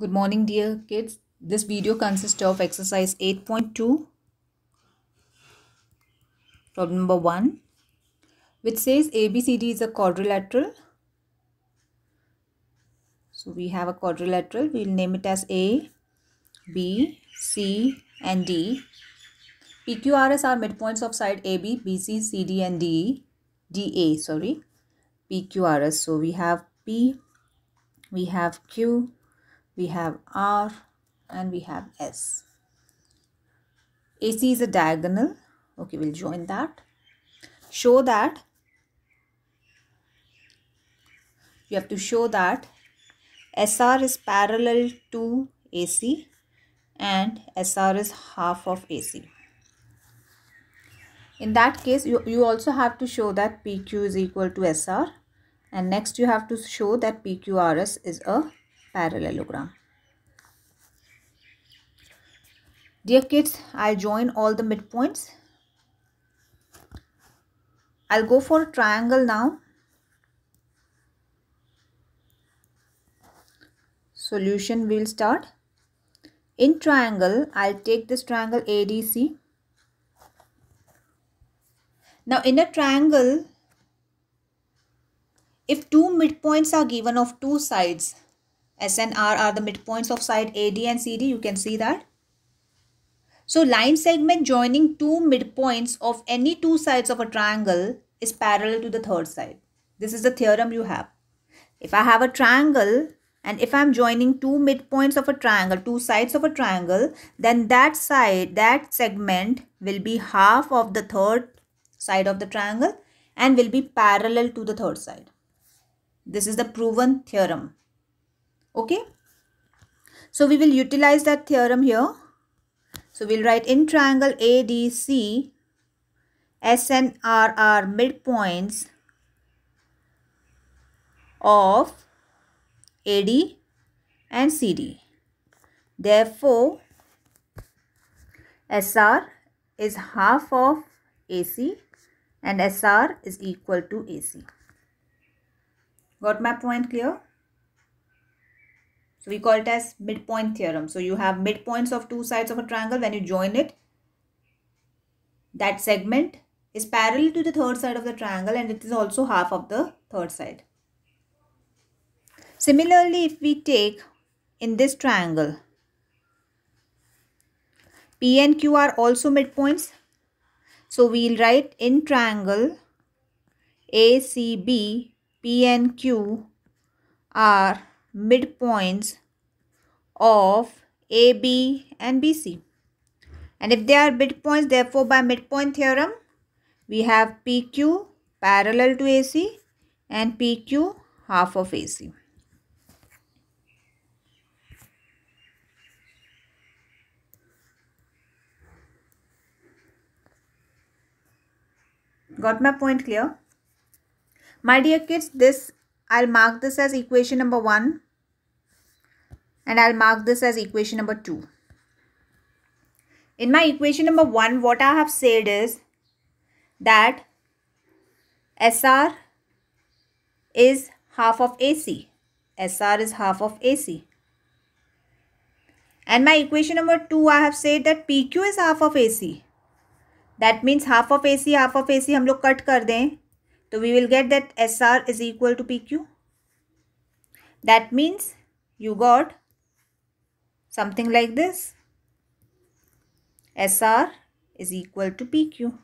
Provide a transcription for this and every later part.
Good morning, dear kids. This video consists of exercise 8.2, problem number 1, which says ABCD is a quadrilateral. So we have a quadrilateral. We'll name it as A, B, C, and D. PQRS are midpoints of side AB, BC, CD, and DA. PQRS. So we have P, we have Q, we have R, and we have S. AC is a diagonal. Okay, we'll join that. Show that you have to show that SR is parallel to AC and SR is half of AC. In that case, you also have to show that PQ is equal to SR, and next you have to show that PQRS is a parallelogram. Dear kids, I'll join all the midpoints. I'll go for a triangle now. Solution will start. In triangle, I'll take this triangle ADC. Now in a triangle, if two midpoints are given of two sides, S and R are the midpoints of side AD and CD, you can see that. So line segment joining two midpoints of any two sides of a triangle is parallel to the third side. This is the theorem you have. If I have a triangle and if I'm joining two midpoints of a triangle, two sides of a triangle, then that segment will be half of the third side of the triangle and will be parallel to the third side. This is the proven theorem. Okay. So we will utilize that theorem here. So we'll write in triangle ADC, S and R are midpoints of AD and CD. Therefore, SR is half of AC and SR is equal to AC. Got my point clear? So we call it as midpoint theorem. So you have midpoints of two sides of a triangle. When you join it, that segment is parallel to the third side of the triangle and it is also half of the third side. Similarly, if we take in this triangle, P and Q are also midpoints. So we'll write in triangle ACB, P and Q are midpoints of AB and BC. And if they are midpoints, therefore by midpoint theorem, we have PQ parallel to AC and PQ half of AC. Got my point clear? My dear kids, I'll mark this as equation number 1 and I'll mark this as equation number 2. In my equation number 1, what I have said is that SR is half of AC. SR is half of AC. And my equation number 2, I have said that PQ is half of AC. That means half of AC हम लोग cut कर दें तो we will get that SR is equal to PQ. That means you got something like this. SR is equal to PQ.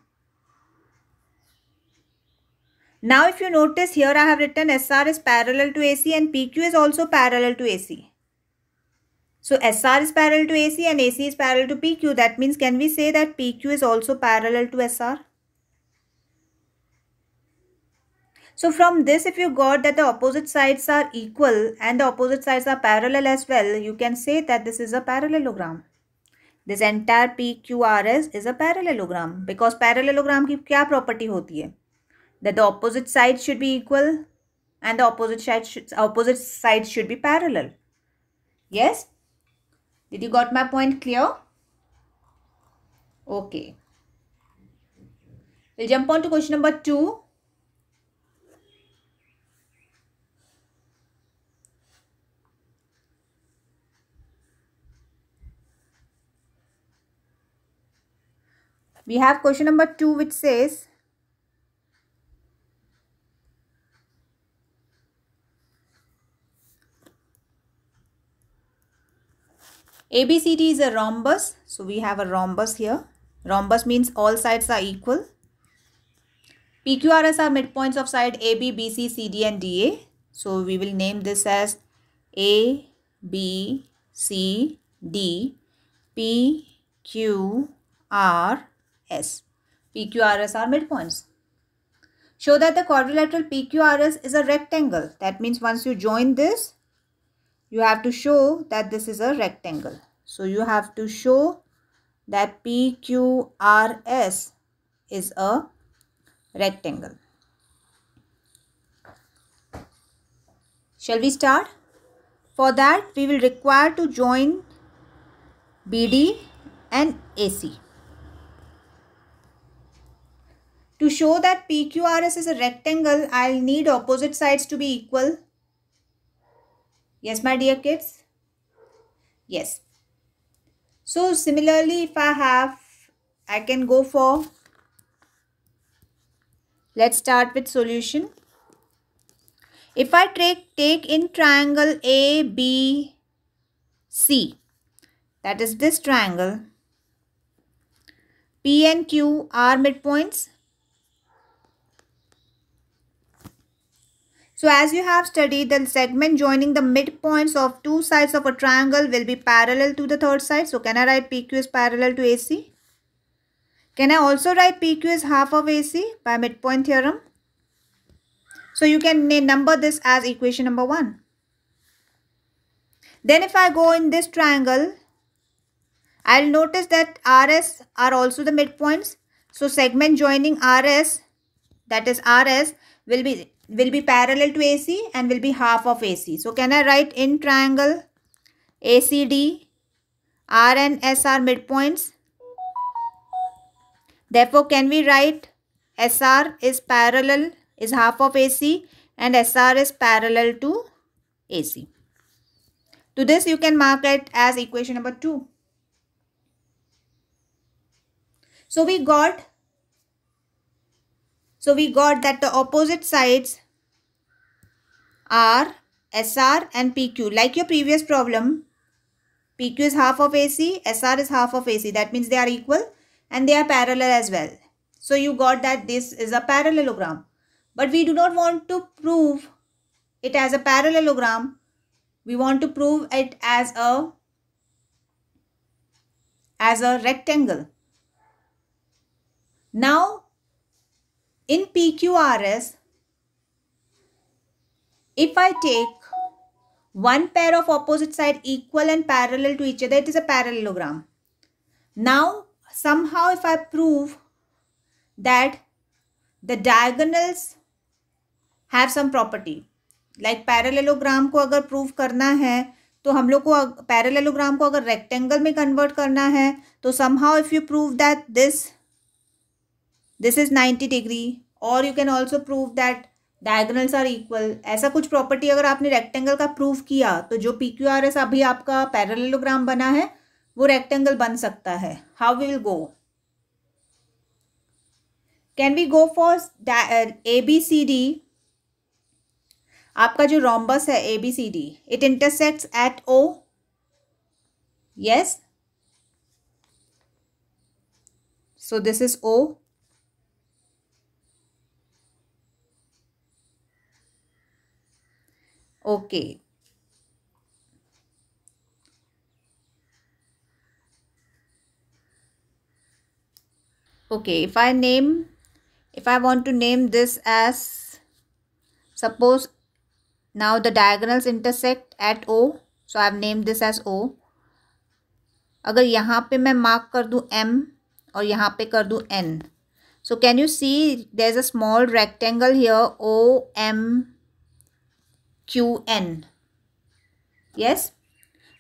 Now if you notice here I have written SR is parallel to AC and PQ is also parallel to AC. So SR is parallel to AC and AC is parallel to PQ. That means can we say that PQ is also parallel to SR? So from this, if you got that the opposite sides are equal and the opposite sides are parallel as well, you can say that this is a parallelogram. This entire PQRS is a parallelogram because parallelogram की क्या property होती है? That the opposite sides should be equal and the opposite sides should be parallel. Yes? Did you got my point clear? Okay. We'll jump on to question number 2. We have question number 2 which says ABCD is a rhombus. So we have a rhombus here. Rhombus means all sides are equal. PQRS are midpoints of side AB, BC, CD and DA. So we will name this as A, B, C, D, P, Q, R, S. PQRS are midpoints. Show that the quadrilateral PQRS is a rectangle. That means once you join this, you have to show that this is a rectangle. So you have to show that PQRS is a rectangle. Shall we start? For that, we will require to join BD and AC. To show that PQRS is a rectangle, I'll need opposite sides to be equal. Yes, my dear kids? Yes. So similarly, if I can go for, let's start with solution. If I take in triangle ABC, that is this triangle, P and Q are midpoints. So as you have studied, the segment joining the midpoints of two sides of a triangle will be parallel to the third side. So can I write PQ is parallel to AC? Can I also write PQ is half of AC by midpoint theorem? So you can number this as equation number 1. Then if I go in this triangle, I'll notice that RS are also the midpoints. So segment joining RS, that is RS, will be parallel to AC and will be half of AC. So can I write in triangle ACD, R and S are midpoints. Therefore, can we write SR is parallel, is half of AC and SR is parallel to AC. To this you can mark it as equation number 2. So we got that the opposite sides are SR and PQ. Like your previous problem, PQ is half of AC, SR is half of AC. That means they are equal and they are parallel as well. So you got that this is a parallelogram. But we do not want to prove it as a parallelogram. We want to prove it as a rectangle. Now, in PQRS, if I take one pair of opposite side equal and parallel to each other, it is a parallelogram. Now, somehow if I prove that the diagonals have some property, like parallelogram को अगर prove करना है तो हम लोग को parallelogram को अगर rectangle में convert करना है तो somehow if you prove that this is 90 degree, or you can also prove that diagonals are equal. ऐसा कुछ property अगर आपने rectangle का prove किया तो जो PQRS अभी आपका parallelogram बना है वो rectangle बन सकता है. How we will go? Can we go for ABCD? आपका जो rhombus है ABCD, it intersects at O. Yes. So this is O. Okay. Okay, if I want to name this as, suppose now the diagonals intersect at O, so I have named this as O. अगर यहाँ पे मैं mark कर दूँ M और यहाँ पे कर दूँ N. So can you see there is a small rectangle here, OMQN. Yes.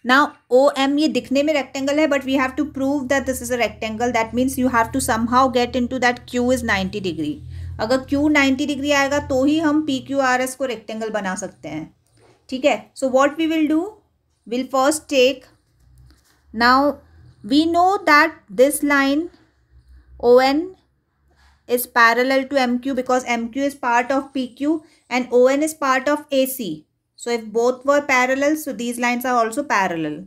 Now OM ये दिखने में rectangle है, but we have to prove that this is a rectangle. That means you have to somehow get into that Q is 90 degree. अगर Q 90 degree आएगा तो ही हम PQRS को rectangle बना सकते हैं. ठीक है. So what we will do? We'll first take, now we know that this line ON is parallel to MQ because MQ is part of PQ and ON is part of AC. So if both were parallel, so these lines are also parallel.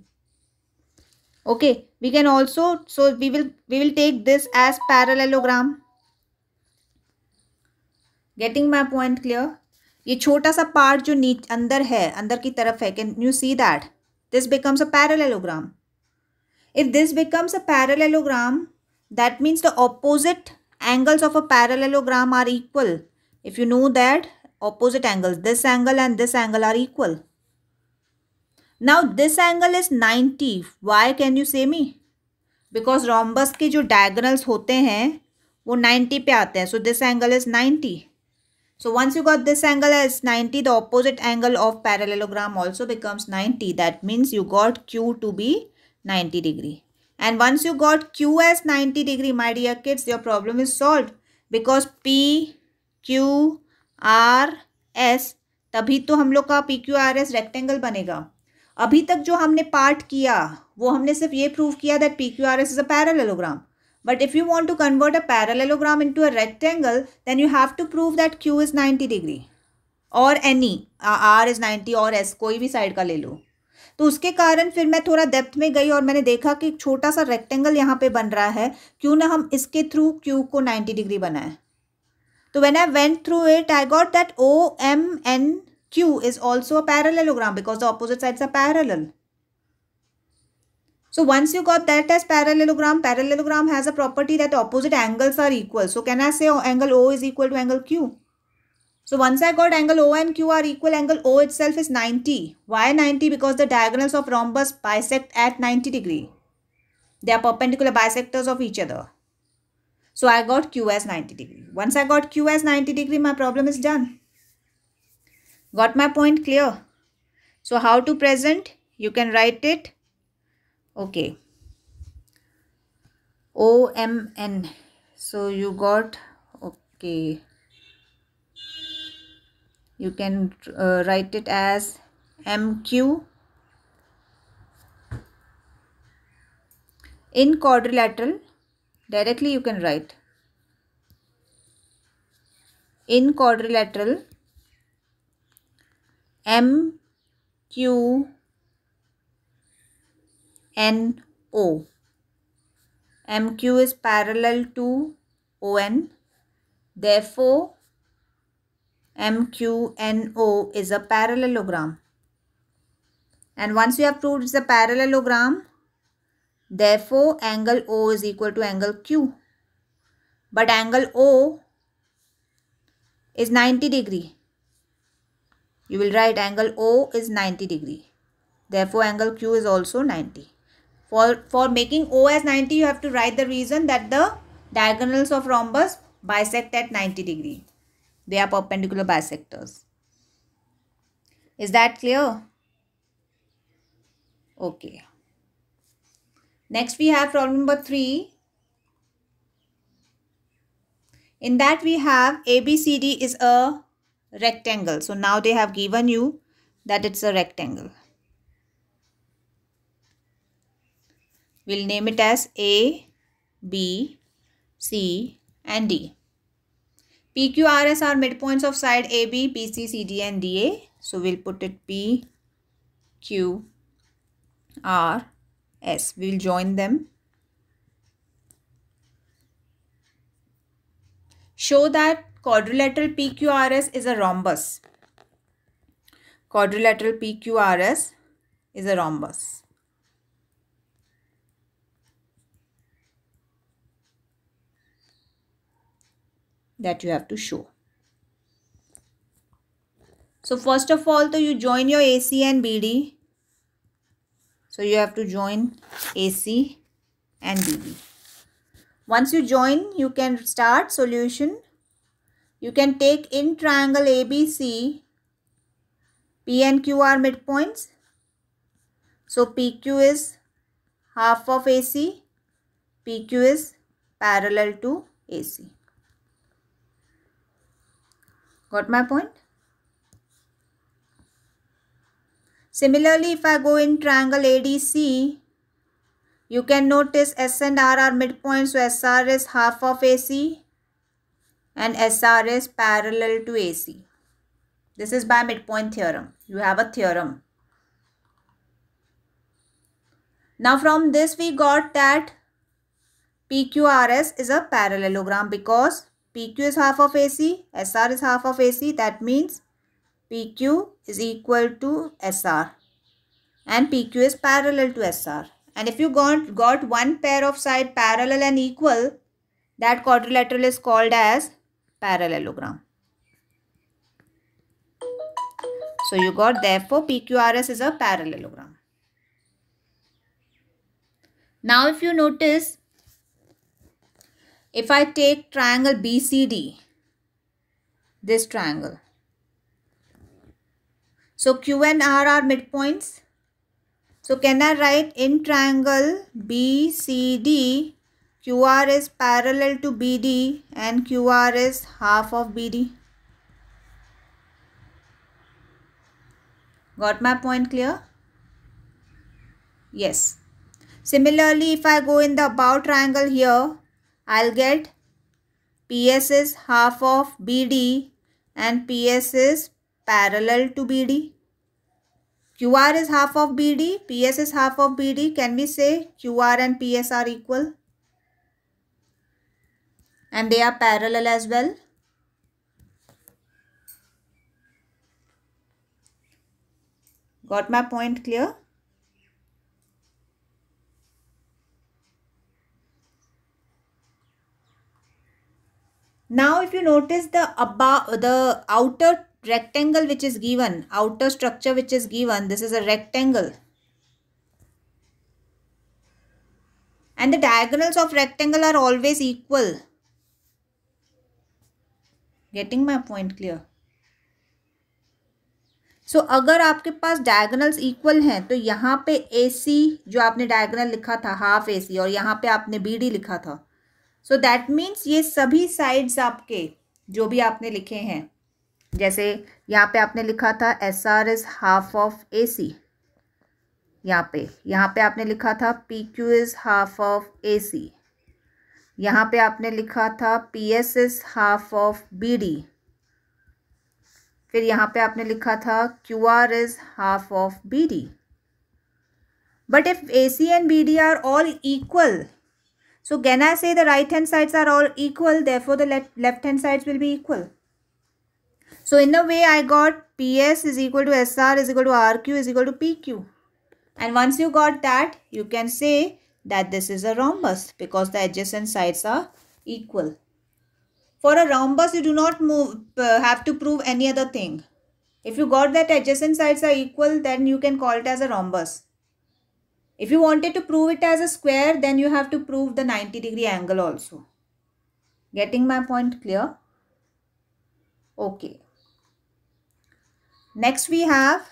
Okay, we can also, so we will take this as parallelogram. Getting my point clear? ये छोटा सा part जो नीचे अंदर है, अंदर की तरफ है, can you see that? This becomes a parallelogram. If this becomes a parallelogram, that means the opposite angles of a parallelogram are equal. If you know that opposite angles, this angle and this angle are equal. Now this angle is 90. Why can you say me? Because rhombus के जो diagonals होते हैं वो 90 पे आते हैं. So this angle is 90. So once you got this angle as 90, the opposite angle of parallelogram also becomes 90. That means you got Q to be 90 degree. And once you got Q as 90 degree, my dear kids, your problem is solved. Because P, Q, R, S, तभी तो हम लोग का PQRS rectangle बनेगा. अभी तक जो हमने पार्ट किया वो हमने सिर्फ ये प्रूव किया that PQRS is a parallelogram. But if you want to convert a parallelogram into a rectangle, then you have to prove that Q is 90 degree. Or any, R is 90 और S कोई भी side का ले लो. तो उसके कारण फिर मैं थोड़ा डेप्थ में गई और मैंने देखा कि एक छोटा सा रेक्टेंगल यहाँ पे बन रहा है. क्यों ना हम इसके थ्रू Q को 90 डिग्री बनाएं. तो when I went through it, I got that OMNQ is also a parallelogram because the opposite sides are parallel. So once you got that as parallelogram, parallelogram has a property that opposite angles are equal. So can I say angle O is equal to angle Q? So once I got angle O and Q are equal, angle O itself is 90. Why 90? Because the diagonals of rhombus bisect at 90 degree. They are perpendicular bisectors of each other. So I got Q as 90 degree. Once I got Q as 90 degree, my problem is done. Got my point clear? So how to present? You can write it. Okay. OMN. So you got, okay. You can write it as MQ. In quadrilateral, directly you can write. In quadrilateral, MQ NO. MQ is parallel to ON. Therefore, MQNO is a parallelogram. And once you have proved it's a parallelogram, therefore angle O is equal to angle Q. But angle O is 90 degree. You will write angle O is 90 degree. Therefore angle Q is also 90. For making O as 90, you have to write the reason that the diagonals of rhombus bisect at 90 degree. They are perpendicular bisectors. Is that clear? Okay. Next we have problem number 3. In that we have ABCD is a rectangle. So now they have given you that it's a rectangle. We'll name it as A, B, C and D. PQRS are midpoints of side AB, BC, CD and DA. So we'll put it P, Q, R, S. We'll join them. Show that quadrilateral PQRS is a rhombus. Quadrilateral PQRS is a rhombus. That you have to show. So first of all, you join your AC and BD. So you have to join AC and BD. Once you join, you can start solution. You can take in triangle ABC, P and Q are midpoints. So PQ is half of AC, PQ is parallel to AC. Got my point? Similarly, if I go in triangle ADC, You can notice S and R are midpoints, so SR is half of AC and SR is parallel to AC. This is by midpoint theorem. You have a theorem. Now from this we got that PQRS is a parallelogram because PQ is half of AC, SR is half of AC. That means PQ is equal to SR and PQ is parallel to SR. And if you got one pair of side parallel and equal, that quadrilateral is called as parallelogram. So you got, therefore PQRS is a parallelogram. Now if you notice, if I take triangle BCD, this triangle, so Q and R are midpoints. So can I write in triangle BCD, QR is parallel to BD and QR is half of BD? Got my point clear? Yes. Similarly, if I go in the above triangle here, I'll get PS is half of BD and PS is parallel to BD. QR is half of BD, PS is half of BD. Can we say QR and PS are equal? And they are parallel as well. Got my point clear? Now if you notice the outer rectangle which is given, outer structure which is given, this is a rectangle. And the diagonals of rectangle are always equal. Getting my point clear? So अगर आपके पास diagonals equal हैं तो यहाँ पे AC जो आपने diagonal लिखा था हाफ AC और यहाँ पे आपने BD लिखा था, सो दैट मीन्स ये सभी साइड्स आपके जो भी आपने लिखे हैं, जैसे यहाँ पे आपने लिखा था SR is half of AC, यहाँ पे आपने लिखा था PQ is half of AC, यहाँ पे आपने लिखा था PS is half of BD, फिर यहाँ पे आपने लिखा था QR is half of BD. But if AC and BD are all equal, so can I say the right hand sides are all equal, therefore the left hand sides will be equal. So in a way I got PS is equal to SR is equal to RQ is equal to PQ. And once you got that, you can say that this is a rhombus because the adjacent sides are equal. For a rhombus, you do not have to prove any other thing. If you got that adjacent sides are equal, then you can call it as a rhombus. If you wanted to prove it as a square, then you have to prove the 90-degree angle also. Getting my point clear? Okay. Next we have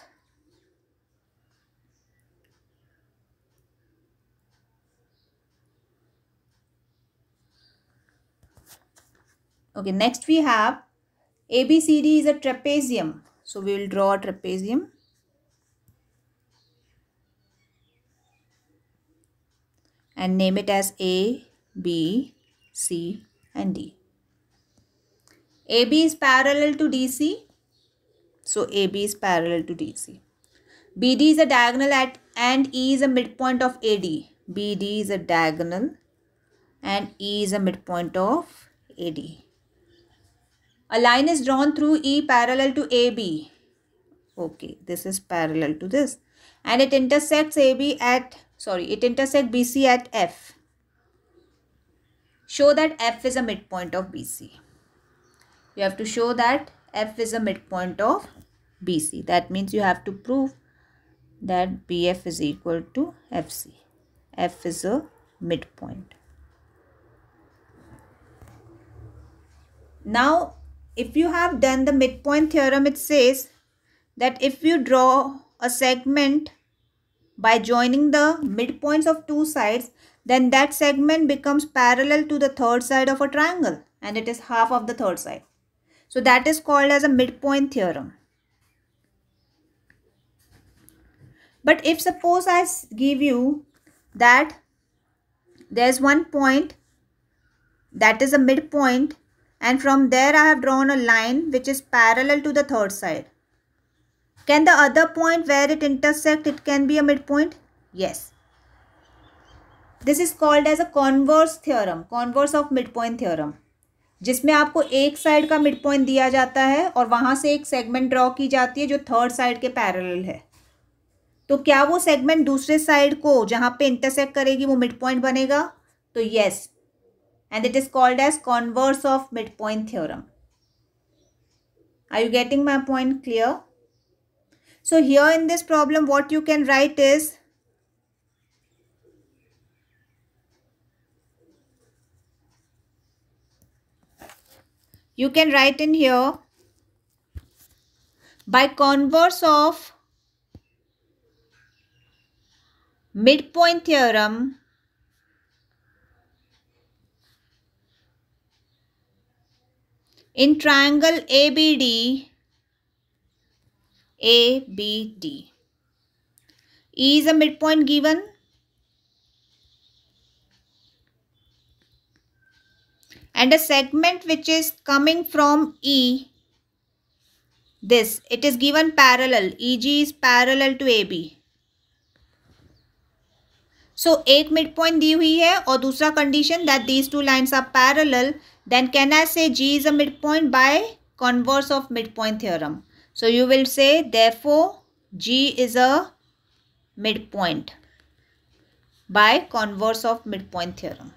ABCD is a trapezium. So we will draw a trapezium. And name it as A, B, C and D. AB is parallel to DC. So AB is parallel to DC. BD is a diagonal and E is a midpoint of AD. BD is a diagonal and E is a midpoint of AD. A line is drawn through E parallel to AB. Okay, this is parallel to this. And it intersects BC at F. Show that F is a midpoint of BC. You have to show that F is a midpoint of BC. That means you have to prove that BF is equal to FC. F is a midpoint. Now, if you have done the midpoint theorem, it says that if you draw a segment by joining the midpoints of two sides, then that segment becomes parallel to the third side of a triangle and it is half of the third side. So that is called as a midpoint theorem. But if suppose I give you that there's one point that is a midpoint, and from there I have drawn a line which is parallel to the third side. Can the other point where it intersect, it can be a midpoint? Yes. This is called as a converse theorem, converse of midpoint theorem, जिसमें आपको एक side का mid point दिया जाता है और वहां से एक सेगमेंट ड्रॉ की जाती है जो थर्ड साइड के पैरेलल है. तो क्या वो सेगमेंट दूसरे साइड को जहां पे इंटरसेक्ट करेगी वो मिड पॉइंट बनेगा? तो yes, and it is called as converse of mid point theorem. Are you getting my point clear? So here in this problem what you can write is, you can write in here, by converse of midpoint theorem, in triangle ABD, E is a midpoint given, and a segment which is coming from E, this, it is given parallel, EG is parallel to AB. So एक midpoint दी हुई है और दूसरा condition that these two lines are parallel, then can I say G is a midpoint by converse of midpoint theorem? So you will say therefore G is a midpoint by converse of midpoint theorem.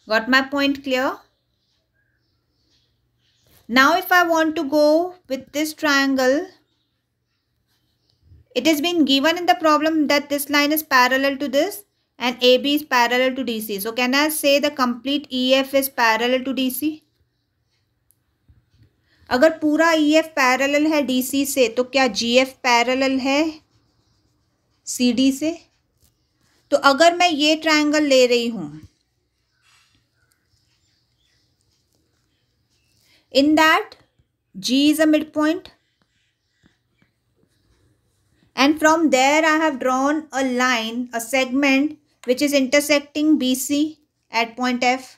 Got my point clear? Now if I want to go with this triangle, it has been given in the problem that this line is parallel to this and AB is parallel to DC. So can I say the complete EF is parallel to DC? अगर पूरा EF parallel है DC से तो क्या GF parallel है CD से? तो अगर मैं ये triangle ले रही हूं, in that G is a midpoint, and from there I have drawn a line, a segment which is intersecting BC at point F,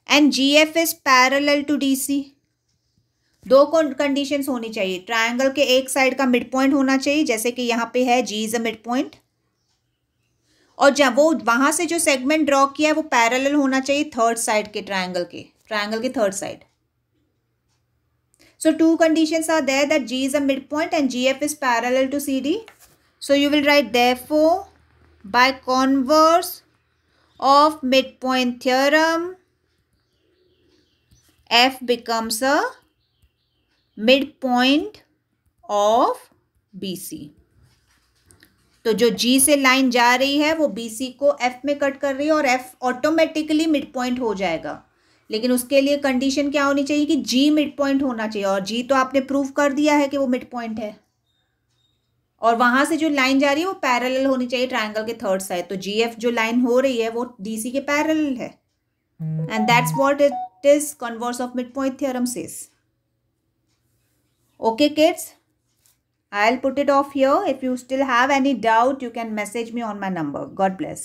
and GF is parallel to DC. दो conditions होनी चाहिए. Triangle के एक side का mid point होना चाहिए, जैसे कि यहाँ पे है G is a mid point, और जब वो वहां से जो सेगमेंट ड्रॉ किया है वो पैरेलल होना चाहिए थर्ड साइड के ट्रायंगल के third side. So two conditions are there that G is a midpoint and GF is parallel to CD. So you will write therefore by converse of midpoint theorem, F becomes a midpoint of BC. तो जो G से line जा रही है वो BC को F में cut कर रही है और F ऑटोमेटिकली मिडपॉइंट हो जाएगा. लेकिन उसके लिए कंडीशन क्या होनी चाहिए कि G मिड पॉइंट होना चाहिए, और G तो आपने प्रूव कर दिया है कि वो मिड पॉइंट है, और वहां से जो लाइन जा रही है वो पैरेलल होनी चाहिए ट्रायंगल के थर्ड साइड. तो GF जो लाइन हो रही है वो DC के पैरेलल है, and that's what it is converse of mid point theorem says. Okay kids, I'll put it off here. If you still have any doubt, you can message me on my number. God bless.